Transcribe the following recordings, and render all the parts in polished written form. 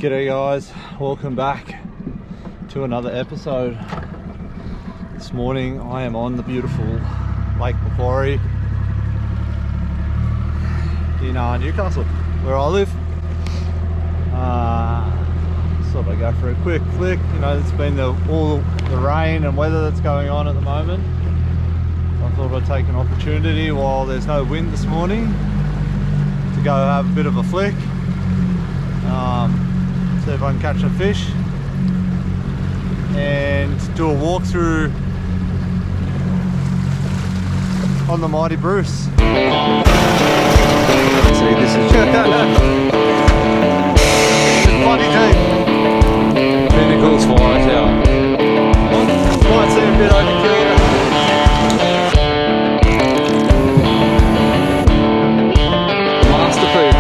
G'day guys, welcome back to another episode. This morning I am on the beautiful Lake Macquarie in Newcastle, where I live. Thought I'd go for a quick flick. You know, it's been all the rain and weather that's going on at the moment. I thought I'd take an opportunity while there's no wind this morning to go have a bit of a flick. See if I can catch a fish and do a walkthrough on the mighty Bruce. See, this is bloody deep. Pinnacles Fire Tower. Might seem a bit overkill. Masterpiece.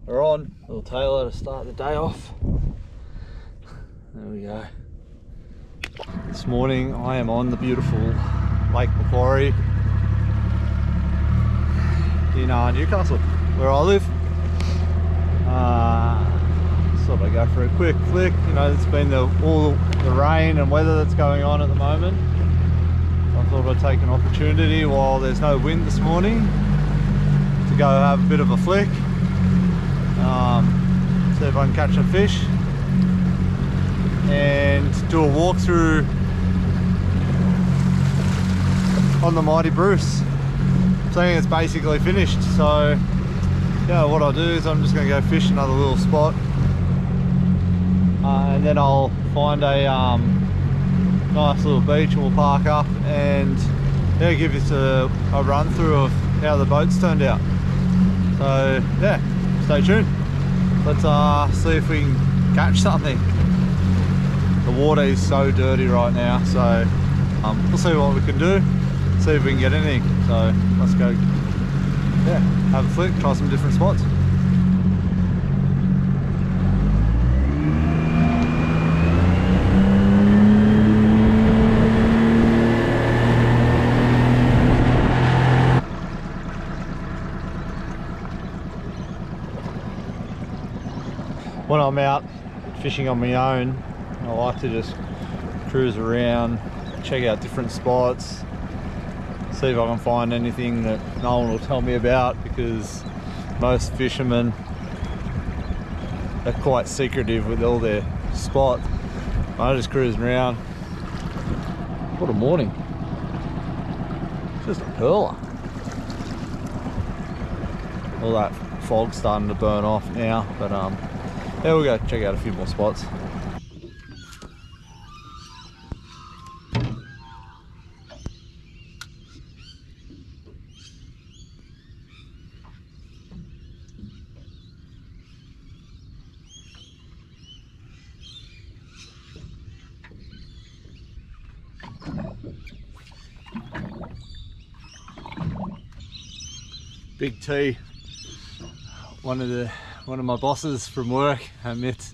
We're on, little Taylor to start the day off. There we go. This morning I am on the beautiful Lake Macquarie in Newcastle, where I live. Thought I'd go for a quick flick. You know, it's been all the rain and weather that's going on at the moment. I thought I'd take an opportunity while there's no wind this morning to go have a bit of a flick. See if I can catch a fish and do a walkthrough on the mighty Bruce. Saying it's basically finished, so yeah, what I'll do is I'm just going to go fish another little spot, and then I'll find a nice little beach and we'll park up and yeah, give you a run through of how the boat's turned out. So yeah, stay tuned. Let's see if we can catch something. The water is so dirty right now, so we'll see what we can do, see if we can get anything. So let's go, yeah, have a flick, try some different spots. I'm out fishing on my own, I like to just cruise around, check out different spots, see if I can find anything that no one will tell me about, because most fishermen are quite secretive with all their spots. I'm just cruising around. What a morning. Just a pearler. All that fog's starting to burn off now, but yeah, we'll go check out a few more spots. Big T, one of my bosses from work, Mitt,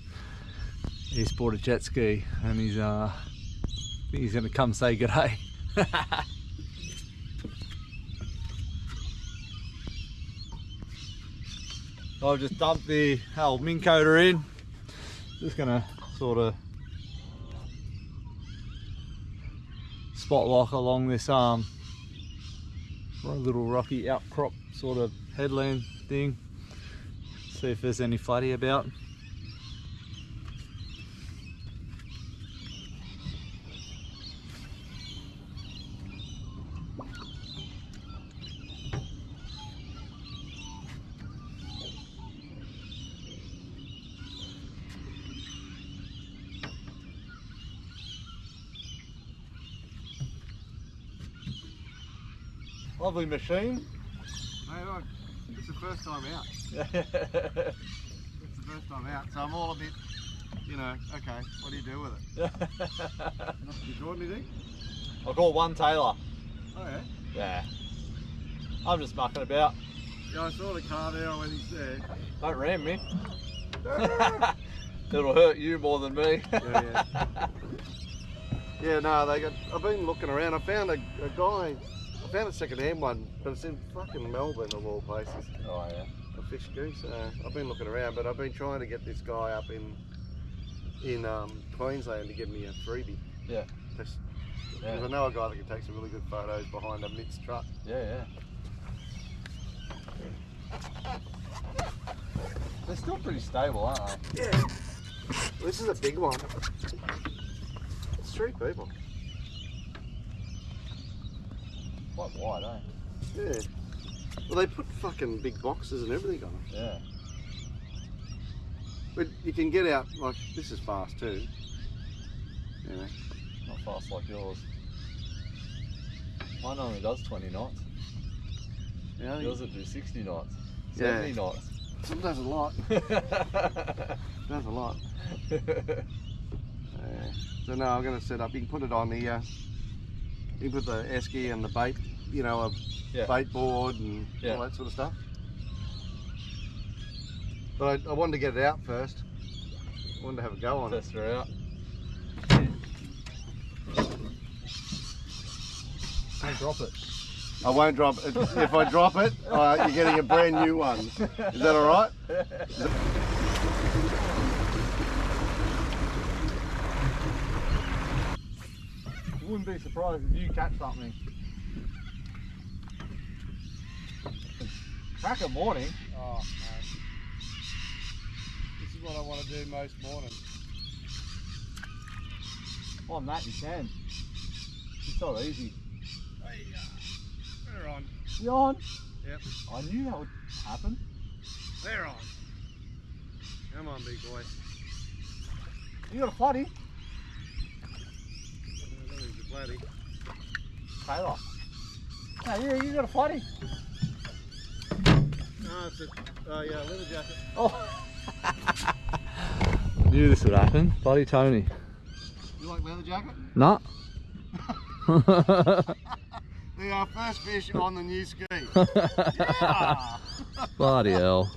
he's bought a jet ski and he's gonna come say g'day. I've just dumped the old Minn Kota in. Just gonna sort of spot lock along this little rocky outcrop sort of headland thing. See if there's any flatty about. Lovely machine. Hey, look, it's the first time out. It's the first time out, so I'm all a bit, you know, okay, what do you do with it? You caught anything? I caught one tailor. Oh yeah? Yeah. I'm just mucking about. Yeah, I saw the car there when he's there. Don't ram me. It'll hurt you more than me. Yeah. Yeah, no, I've been looking around. I found a guy. I found a second-hand one, but it's in fucking Melbourne of all places. Oh yeah. A fish goose. I've been looking around, but I've been trying to get this guy up in Queensland to give me a freebie. Yeah. Because I know a guy that can take some really good photos behind a Mitt's truck. Yeah. They're still pretty stable, aren't they? Yeah. This is a big one. It's 3 people. Quite wide, eh? Yeah. Well, they put fucking big boxes and everything on them. Yeah. But you can get out, like, this is fast too. You know. Not fast like yours. Mine only does 20 knots. Yeah, yours will do 60 knots. 70 knots. Sometimes a lot. Does a lot. So no, I'm going to set up, you can put it on the you can put the esky and the bait, you know, a bait board and all that sort of stuff. But I wanted to get it out first. I wanted to have a go on it. Test her out. Don't drop it. I won't drop it. If I drop it, you're getting a brand new one. Is that all right? I wouldn't be surprised if you catch something. Crack a morning. Oh, no. This is what I want to do most mornings. On that you can. It's so easy. Hey, they're on. You on? Yep. I knew that would happen. They're on. Come on, big boy. You got a flatty? I don't think it's a flatty. Taylor. No, yeah, you got a flatty. No, it's a leather jacket. Oh. Knew this would happen. Bloody Tony. You like leather jacket? Nah. The first fish on the new ski. Yeah! Bloody hell.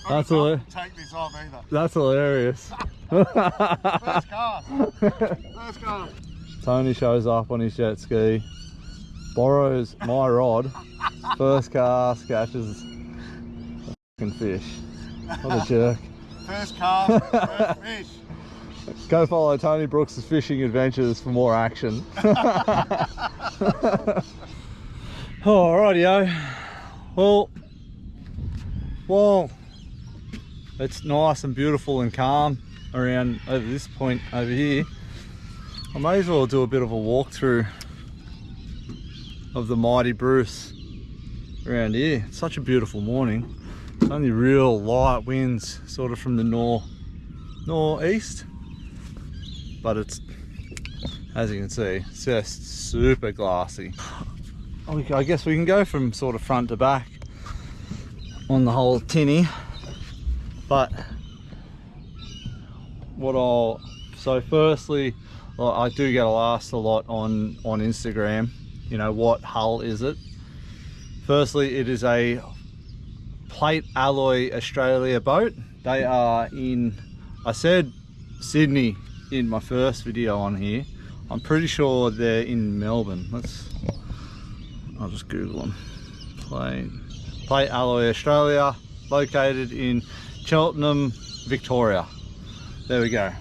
I can't take this off either. That's hilarious. First cast. First cast. Tony shows up on his jet ski, borrows my rod, first cast, catches a fucking fish. What a jerk. first cast, first fish. Go follow Tony Brooks' fishing adventures for more action. Alrightio. Well, it's nice and beautiful and calm around over this point over here. I may as well do a bit of a walkthrough of the mighty Bruce around here. It's such a beautiful morning. It's only real light winds sort of from the northeast, but it's, as you can see, it's just super glassy. I guess we can go from sort of front to back on the whole Tinny, but so firstly, I do get asked a lot on Instagram, you know, what hull is it? Firstly, it is a Plate Alloy Australia boat. They are in, I said Sydney in my first video on here. I'm pretty sure they're in Melbourne. I'll just Google them. Plate Alloy Australia, located in Cheltenham, Victoria. There we go.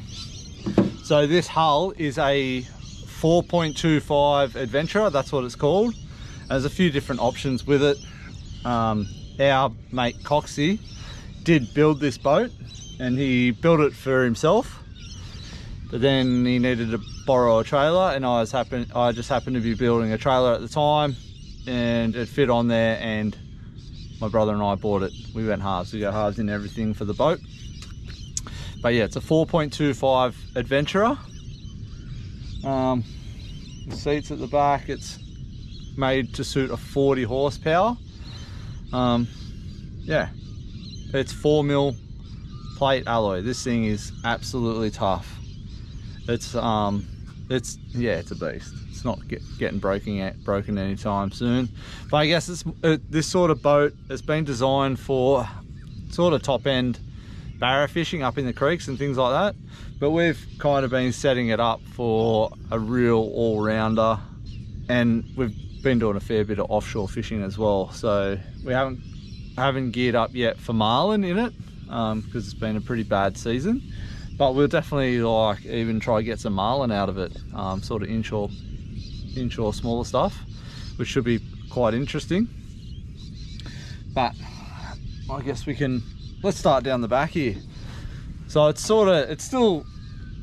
So this hull is a 4.25 Adventurer, that's what it's called. There's a few different options with it. Our mate Coxie did build this boat, and he built it for himself, but then he needed to borrow a trailer, and I just happened to be building a trailer at the time, and it fit on there, and my brother and I bought it. We went halves. We got halves in everything for the boat. But yeah, it's a 4.25 Adventurer. The seats at the back, it's made to suit a 40 horsepower. Yeah, it's 4mm plate alloy. This thing is absolutely tough. It's a beast. It's not getting broken anytime soon. But I guess this sort of boat has been designed for sort of top end barra fishing up in the creeks and things like that. But we've kind of been setting it up for a real all-rounder, and we've been doing a fair bit of offshore fishing as well. So we haven't geared up yet for marlin in it, because it's been a pretty bad season. But we'll definitely even try to get some marlin out of it, sort of inshore smaller stuff, which should be quite interesting. But I guess let's start down the back here. So it still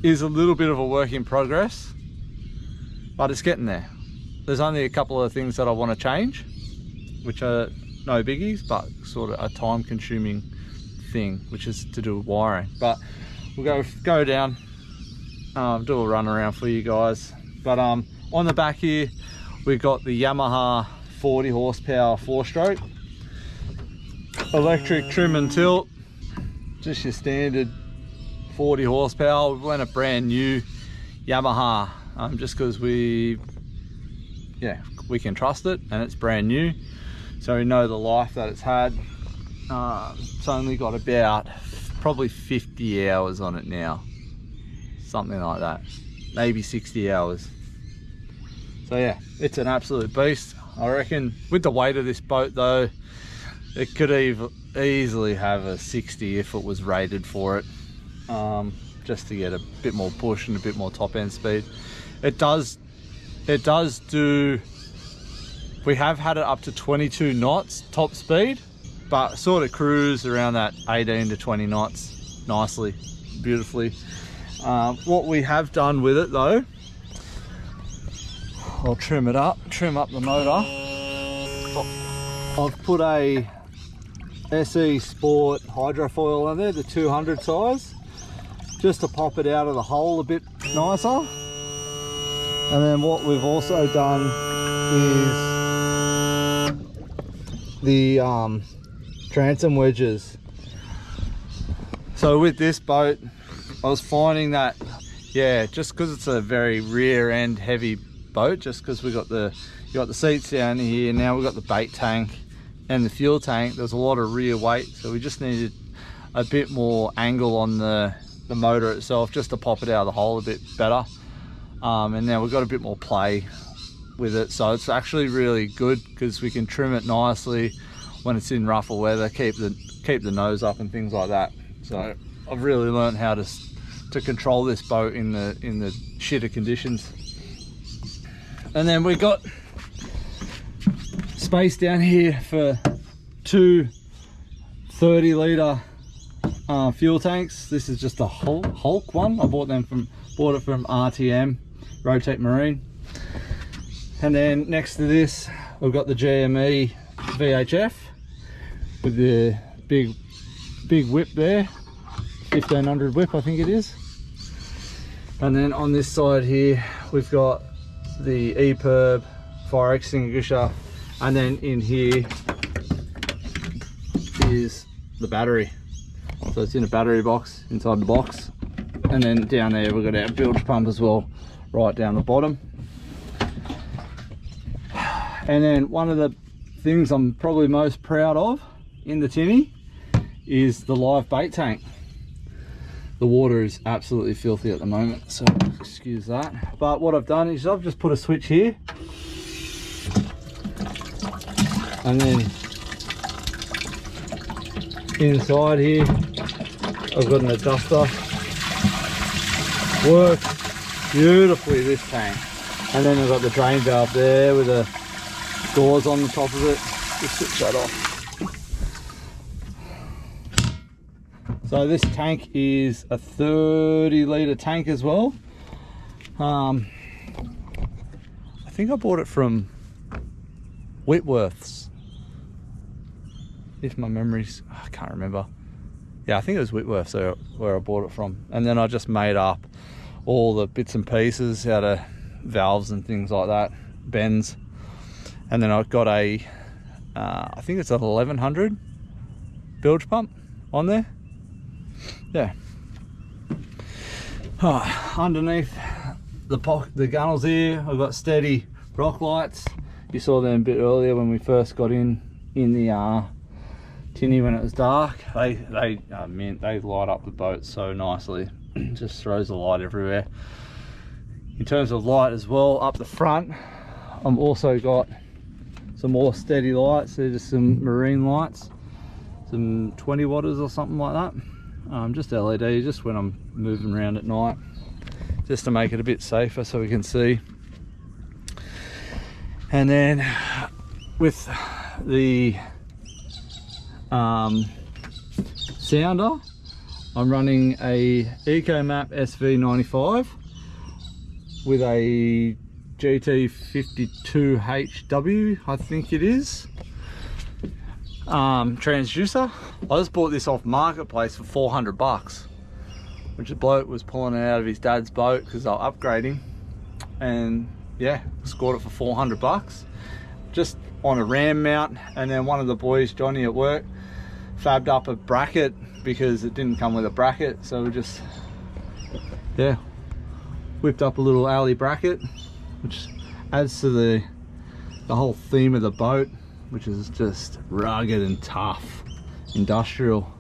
is a little bit of a work in progress, but it's getting there. There's only a couple of things that I want to change, which are no biggies, but sort of a time consuming thing, which is to do with wiring. But we'll go down, do a run around for you guys. But on the back here, we've got the Yamaha 40 horsepower 4-stroke, electric trim and tilt, just your standard 40 horsepower. We went a brand new Yamaha, just because we can trust it, and it's brand new, so we know the life that it's had. It's only got about probably 50 hours on it now, something like that, maybe 60 hours. So yeah, it's an absolute beast. I reckon with the weight of this boat though, it could easily have a 60 if it was rated for it, just to get a bit more push and a bit more top end speed. It does do, we have had it up to 22 knots top speed, but sort of cruise around that 18 to 20 knots nicely, beautifully. What we have done with it though, I'll trim up the motor. I've put a SE Sport hydrofoil on there, the 200 size, just to pop it out of the hole a bit nicer. And then what we've also done is the transom wedges. So with this boat, I was finding that, yeah, just because it's a very rear end heavy boat, just because you got the seats down here, now we've got the bait tank and the fuel tank, there's a lot of rear weight, so we just needed a bit more angle on the motor itself, just to pop it out of the hole a bit better. And now we've got a bit more play with it, so it's actually really good because we can trim it nicely when it's in rougher weather, keep the nose up and things like that. So I've really learned how to control this boat in the shitter conditions. And then we got space down here for 2 30-litre fuel tanks. This is just a Hulk one. I bought it from RTM, Rotate Marine. And then next to this, we've got the GME VHF with the big whip there, 1500 whip I think it is. And then on this side here, we've got the Epirb fire extinguisher, and then in here is the battery. So it's in a battery box inside the box, and then down there we've got our bilge pump as well, right down the bottom. And then one of the things I'm probably most proud of in the Tinny is the live bait tank. The water is absolutely filthy at the moment, so excuse that. But what I've done is I've just put a switch here, and then inside here I've got an adjuster. Works beautifully, this tank. And then I've got the drain valve there with the doors on the top of it. Just switch that off. So this tank is a 30-litre tank as well. I think I bought it from Whitworth's, if my memory's, I can't remember. Yeah, I think it was Whitworth's where I bought it from. And then I just made up all the bits and pieces out of valves and things like that, bends. And then I've got a, I think it's an 1100 bilge pump on there. Yeah. Oh, underneath the gunnels here, I've got STEDI rock lights. You saw them a bit earlier when we first got in the Tinny when it was dark. They light up the boat so nicely. Just throws the light everywhere. In terms of light as well, up the front, I've also got some more STEDI lights. They're just some marine lights, some 20 watters or something like that. Just LED, just when I'm moving around at night, just to make it a bit safer so we can see. And then with the sounder, I'm running a EcoMap SV95 with a GT52HW, I think it is, transducer. I just bought this off Marketplace for 400 bucks, which the bloke was pulling it out of his dad's boat because they're upgrading, and yeah, scored it for 400 bucks just on a ram mount. And then one of the boys, Johnny at work, fabbed up a bracket because it didn't come with a bracket, so we just, yeah, whipped up a little alley bracket, which adds to the whole theme of the boat, which is just rugged and tough, industrial.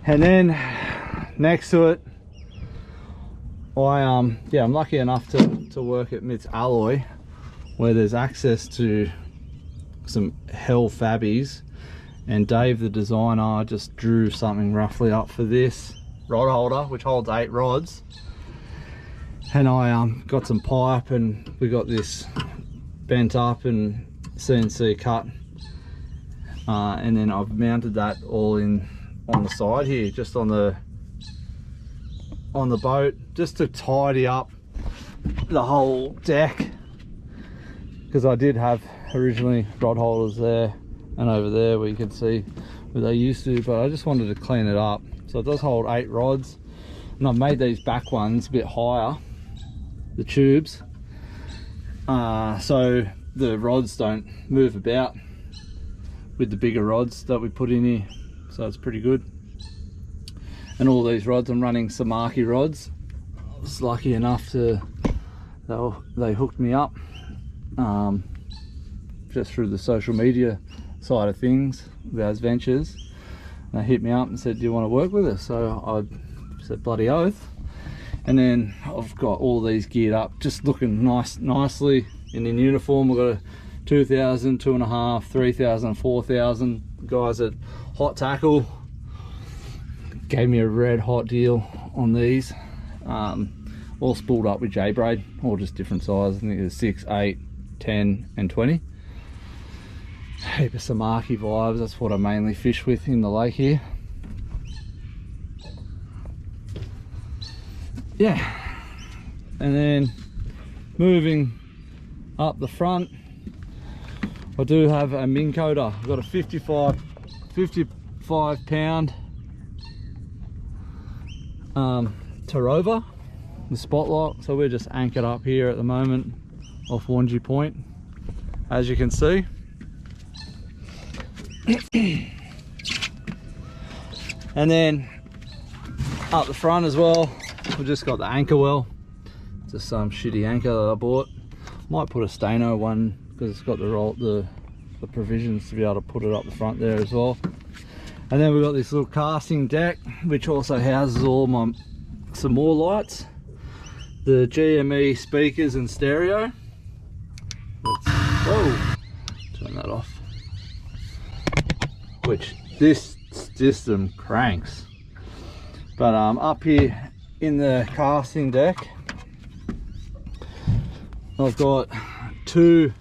And then next to it, I'm lucky enough to work at Mitt's Alloy, where there's access to some hell fabbies, and Dave the designer just drew something roughly up for this rod holder, which holds 8 rods. And I got some pipe, and we got this bent up and CNC cut, and then I've mounted that all in on the side here, just on the boat, just to tidy up the whole deck, because I did have originally rod holders there and over there where you can see where they used to, but I just wanted to clean it up. So it does hold 8 rods, and I've made these back ones a bit higher, the tubes, so the rods don't move about with the bigger rods that we put in here, so it's pretty good. And all these rods, I'm running Samaki rods. I was lucky enough to, they hooked me up just through the social media side of things, Vaz Ventures. And they hit me up and said, do you want to work with us? So I said, bloody oath. And then I've got all these geared up, just looking nicely in uniform. We've got a 2000, 2.5, 3000, 4000 guys at Hot Tackle gave me a red hot deal on these, all spooled up with J-braid, all just different sizes. I think there's 6, 8, 10 and 20. Heap of Samaki vibes, that's what I mainly fish with in the lake here. Yeah, and then moving up the front, I do have a Minn Kota. I've got a 55 pound Tarova, the spotlight. So we're just anchored up here at the moment off Wanji Point, as you can see. And then up the front as well, we've just got the anchor well. Just some shitty anchor that I bought. Might put a Stano one because it's got the provisions to be able to put it up the front there as well. And then we've got this little casting deck which also houses all some more lights, the GME speakers and stereo. Whoa, turn that off. Which this system cranks. But up here in the casting deck, I've got 2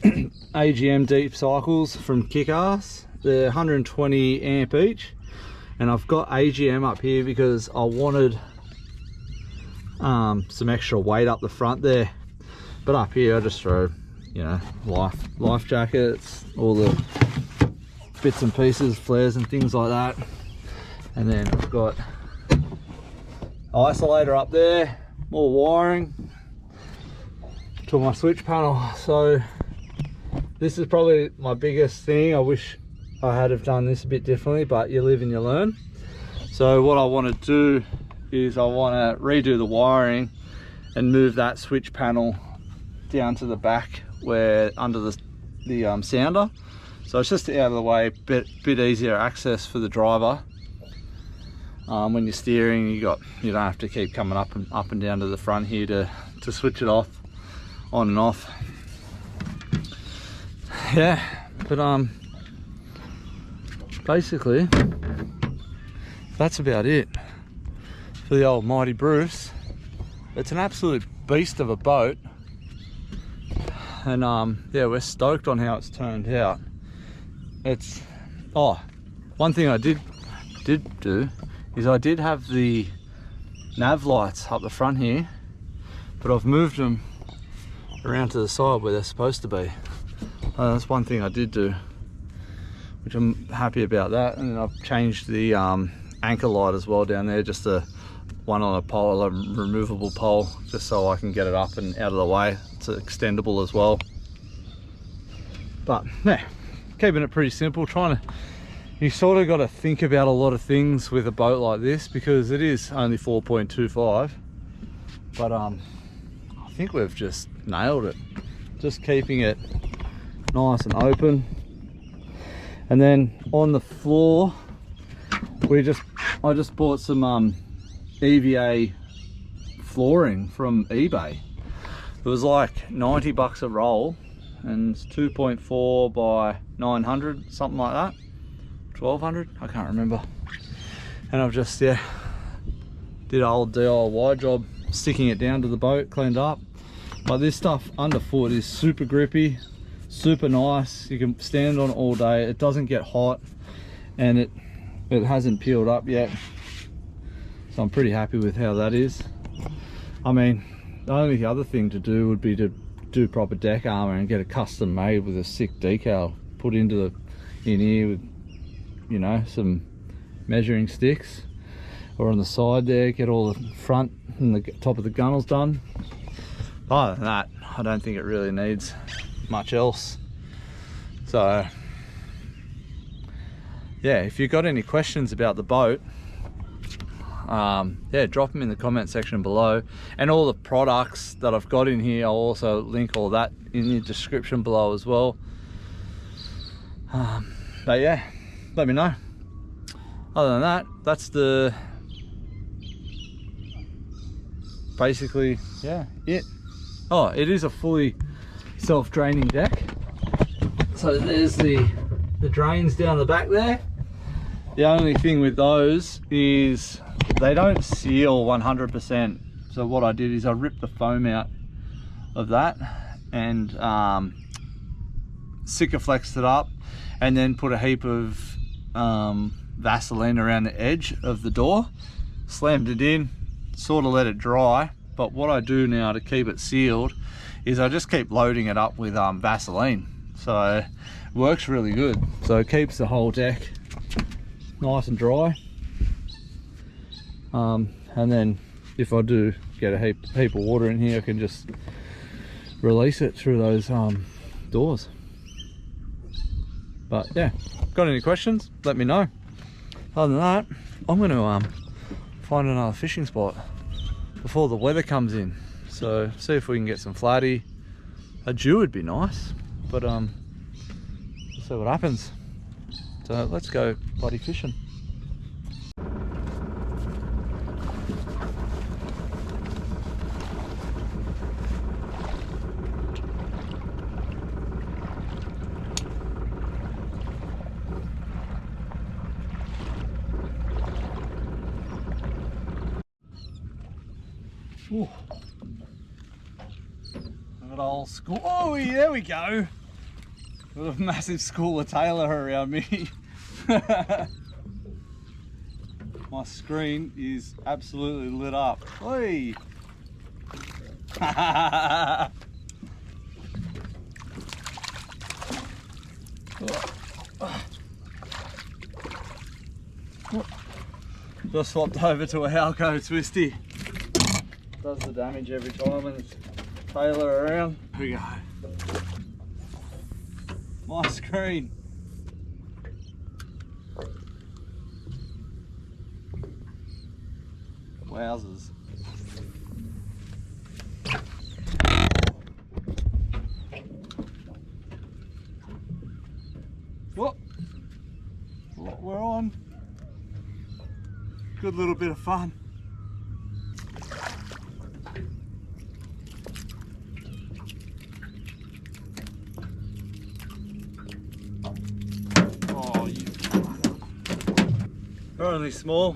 AGM deep cycles from Kick-Ass. They're 120 amp each, and I've got AGM up here because I wanted some extra weight up the front there. But up here I just throw, you know, life jackets, all the bits and pieces, flares and things like that. And then I've got isolator up there, more wiring to my switch panel. So this is probably my biggest thing. I wish I had have done this a bit differently, but you live and you learn. So what I want to do is I want to redo the wiring and move that switch panel down to the back where under the sounder. So it's just out of the way, bit easier access for the driver. When you're steering, you don't have to keep coming up and down to the front here to switch it off, on and off. Yeah, but basically that's about it for the old Mighty Bruce. It's an absolute beast of a boat, and yeah, we're stoked on how it's turned out. It's one thing I did do is I did have the nav lights up the front here, but I've moved them around to the side where they're supposed to be. That's one thing I did do, which I'm happy about that. And then I've changed the anchor light as well down there, just one on a pole, a removable pole, just so I can get it up and out of the way. It's extendable as well. But yeah, keeping it pretty simple, you sort of got to think about a lot of things with a boat like this because it is only 4.25, but I think we've just nailed it. Just keeping it nice and open. And then on the floor, I just bought some EVA flooring from eBay. It was like 90 bucks a roll, and it's 2.4 by 900, something like that. 1200, I can't remember. And I've just did an old DIY job, sticking it down to the boat, cleaned up. But this stuff underfoot is super grippy, super nice. You can stand on it all day. It doesn't get hot, and it hasn't peeled up yet. So I'm pretty happy with how that is. I mean, the only other thing to do would be to do proper deck armor and get a custom made with a sick decal put in here with, you know, some measuring sticks, or on the side there, get all the front and the top of the gunnels done. Other than that, I don't think it really needs much else. So yeah, if you've got any questions about the boat, yeah, drop them in the comment section below. And all the products that I've got in here, I'll also link all that in the description below as well. But yeah, let me know. Other than that, that's basically, yeah, it. Oh, it is a fully self-draining deck. So there's the drains down the back there, The only thing with those is they don't seal 100%. So what I did is I ripped the foam out of that and Sikaflexed it up, and then put a heap of Vaseline around the edge of the door, slammed it in, sort of let it dry. But what I do now to keep it sealed is I just keep loading it up with Vaseline. So it works really good. So it keeps the whole deck nice and dry. And then if I do get a heap of water in here, I can just release it through those doors. But yeah, got any questions, let me know. Other than that, I'm going to find another fishing spot before the weather comes in. So see if we can get some flatty. A Jew would be nice, but we'll see what happens. So let's go bloody fishing. Ooh. Good old school. Oh, yeah, there we go. Got a massive school of tailor around me. My screen is absolutely lit up. Oi. Just swapped over to a Halco twisty. Does the damage every time and it's tailor around. Here we go. My screen. Wowzers. Whoop. We're on. Good little bit of fun. They're only small.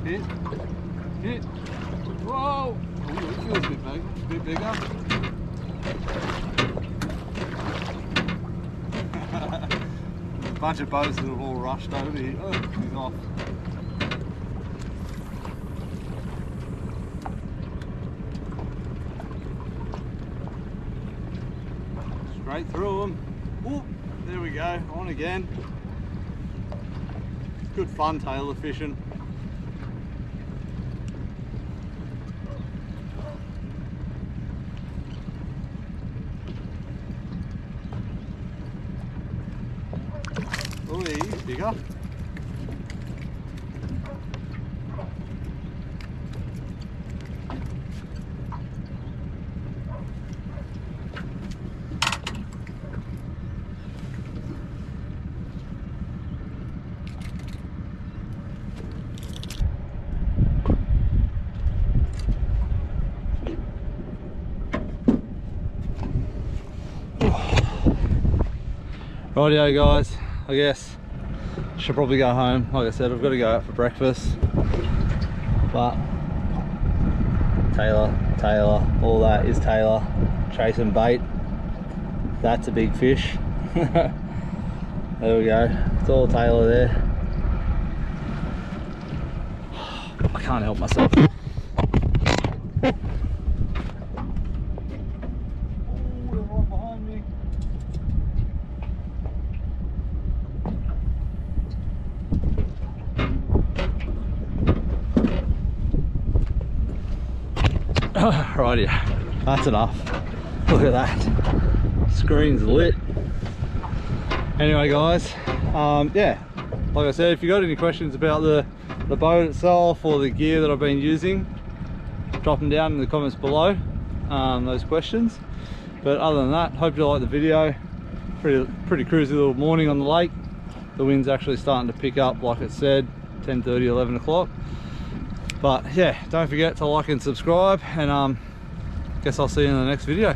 Hit. Hit. Whoa! Ooh, it feels a bit bigger. Bunch of boats that have all rushed over here. Oh, he's off. Straight through them. Oh, there we go. On again. Good fun tailor fishing. Oh, he's bigger. Rightio guys, I guess should probably go home. Like I said, I've got to go out for breakfast, but tailor, all that is tailor. Chasing bait, that's a big fish. There we go, it's all tailor there. I can't help myself. Righty, that's enough. Look at that, screen's lit. Anyway guys, yeah, like I said, if you got any questions about the boat itself or the gear that I've been using, drop them down in the comments below, those questions. But other than that, hope you like the video. Pretty cruisy little morning on the lake. the wind's actually starting to pick up, like it said, 10:30, 11 o'clock. But yeah, don't forget to like and subscribe, and guess I'll see you in the next video.